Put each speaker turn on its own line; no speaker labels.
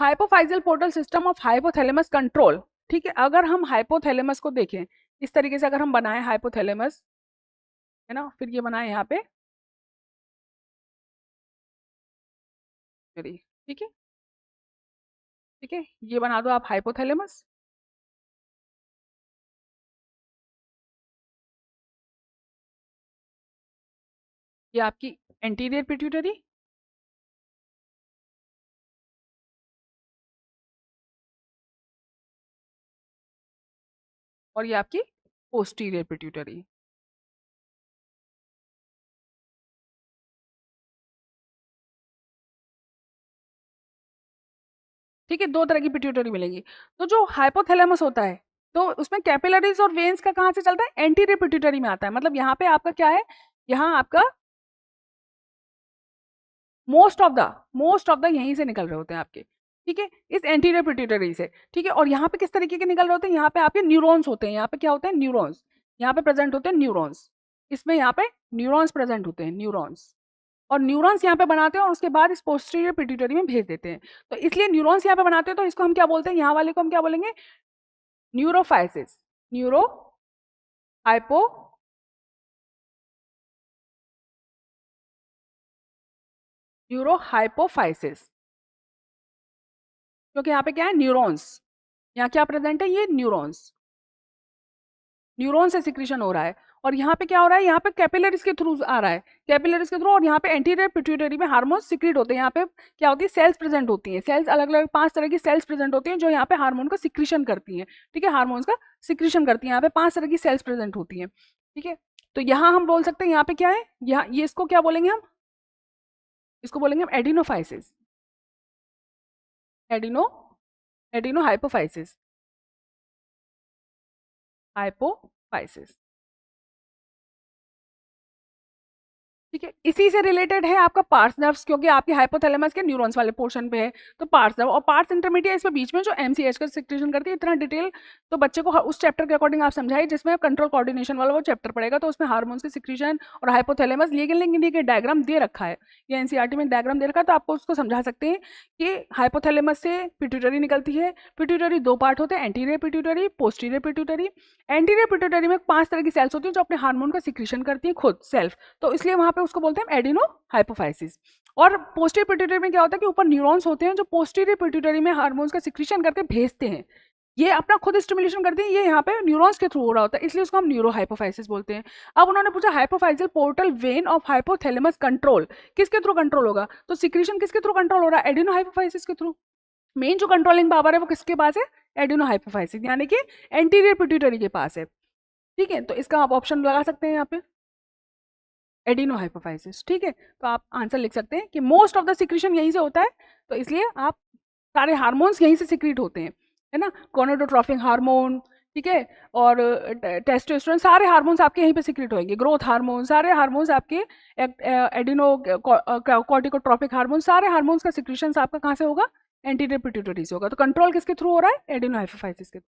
Hypophyseal portal system of hypothalamus control. ठीक है, अगर हम हाइपोथैलेमस को देखें इस तरीके से, अगर हम बनाए हाइपोथैलेमस, है ना, फिर ये बनाए यहाँ पे, ठीक है, ठीक है, ये बना दो आप हाइपोथैलेमस। ये आपकी एंटीरियर पिट्यूटरी, और ये आपकी पोस्टीरियर पिट्यूटरी। ठीक है, दो तरह की पिट्यूटरी मिलेगी। तो जो हाइपोथैलेमस होता है, तो उसमें कैपिलरीज और वेन्स का कहाँ से चलता है, एंटीरियर पिट्यूटरी में आता है। मतलब यहाँ पे आपका क्या है, यहाँ आपका मोस्ट ऑफ द यहीं से निकल रहे होते हैं आपके। ठीक है, इस एंटीरियर पिट्यूटरी से। ठीक है, और यहाँ पे किस तरीके के निकल रहे होते हैं, यहाँ पे आपके न्यूरॉन्स होते हैं। यहाँ पे क्या होते हैं, न्यूरॉन्स, यहाँ पे प्रेजेंट होते हैं न्यूरॉन्स। इसमें यहाँ पे न्यूरॉन्स प्रेजेंट होते हैं, न्यूरॉन्स। और न्यूरॉन्स यहाँ पे बनाते हैं और उसके बाद इस पोस्टीरियर पिट्यूटरी में भेज देते हैं। तो इसलिए न्यूरॉन्स यहाँ पे बनाते हैं, तो इसको हम क्या बोलते हैं, यहाँ वाले को हम क्या बोलेंगे, न्यूरोफाइसिस, न्यूरो हाइपो न्यूरोहाइपोफाइसिस। क्योंकि यहाँ पे क्या है, न्यूरॉन्स, यहाँ क्या प्रेजेंट है, ये न्यूरॉन्स, न्यूरॉन से सिक्रीशन हो रहा है। और यहाँ पे क्या हो रहा है, यहाँ पे कैपिलरीज के थ्रू आ रहा है, कैपिलरीज के थ्रू। और यहाँ पे एंटीरियर पिट्यूटरी में हार्मोन सिक्रीट होते हैं। यहाँ पे क्या होती है, सेल्स प्रेजेंट होती हैं, सेल्स अलग अलग 5 तरह की सेल्स प्रेजेंट होती हैं जो यहाँ पे हार्मोन का सिक्रीशन करती हैं। ठीक है, हार्मोन्स का सिक्रीशन करती हैं, यहाँ पे 5 तरह की सेल्स प्रेजेंट होती हैं। ठीक है, तो यहाँ हम बोल सकते हैं, यहाँ पे क्या है, यहाँ ये इसको क्या बोलेंगे हम, इसको बोलेंगे हम एडिनोफाइसिस, एडिनो एडिनो हाइपोफाइसिस, हाइपोफाइसिस। ठीक है, इसी से रिलेटेड है आपका पार्स नर्व्स, क्योंकि आपके हाइपोथैलेमस के न्यूरॉन्स वाले पोर्शन पे है। तो पार्स नर्व और पार्स इंटरमीडिएट इसमें बीच में जो एमसीएच का सिक्रीशन करती है। इतना डिटेल तो बच्चे को उस चैप्टर के अकॉर्डिंग आप समझाइए जिसमें कंट्रोल कोऑर्डिनेशन वाला वो चैप्टर पड़ेगा। तो उसमें हार्मोन्स के सिक्रीशन और हाइपोथैलेमस लिए डायग्राम दे रखा है, या एनसीईआरटी में डायग्राम दे रखा है, तो आपको उसको समझा सकते हैं कि हाइपोथैलेमस से पिट्यूटरी निकलती है। पिट्यूटरी 2 पार्ट होते हैं, anterior pituitary, posterior pituitary. Anterior pituitary में 5 तरह की सेल्स होती हैं जो अपने हार्मोन का सिक्रीशन करती है खुद सेल्फ। तो इसलिए वहां पे उसको बोलते हैं एडिनो हाइपोफाइसिस। और पोस्टीरियर पिट्यूटरी में क्या होता है कि ऊपर न्यूरॉन्स होते हैं जो पोस्टीरियर पिट्यूटरी में हार्मोन्स का सिक्रीशन करके भेजते हैं। ये अपना खुद स्टिमुलेशन करते हैं, ये यहाँ पे न्यूरॉन्स के थ्रू हो रहा होता है, इसलिए उसको हम न्यूरो हाइपोफाइसिस बोलते हैं। अब उन्होंने पूछा hypophyseal portal vein of hypothalamus control किसके थ्रू कंट्रोल होगा, तो सिक्रीशन किसके थ्रू कंट्रोल हो रहा है, एडिनो हाइपोफाइसिस के थ्रू। मेन जो कंट्रोलिंग पावर है वो किसके पास है, एडिनो हाइपोफाइसिस, यानी कि एंटीरियर पिट्यूटरी के पास है। ठीक है, तो इसका आप ऑप्शन लगा सकते हैं यहाँ पे, एडिनो हाइपोफाइसिस। ठीक है, तो आप आंसर लिख सकते हैं कि मोस्ट ऑफ द सिक्रीशन यहीं से होता है, तो इसलिए आप सारे हार्मोन्स यहीं से सिक्रीट होते हैं, है ना, गोनाडोट्रोपिक हार्मोन, ठीक है, और टेस्टोस्टेरोन, सारे हार्मोन्स आपके यहीं पे सिक्रीट होंगे, ग्रोथ हार्मोन, सारे हार्मोन्स आपके, एडिनो कॉर्टिकोट्रोपिक हार्मोन, सारे हार्मोन्स का सिक्रीशन आपका कहाँ से होगा, एंटीरियर पिट्यूटरी से होगा। तो कंट्रोल किसके थ्रू हो रहा है, एडिनो हाइपोफाइसिस के।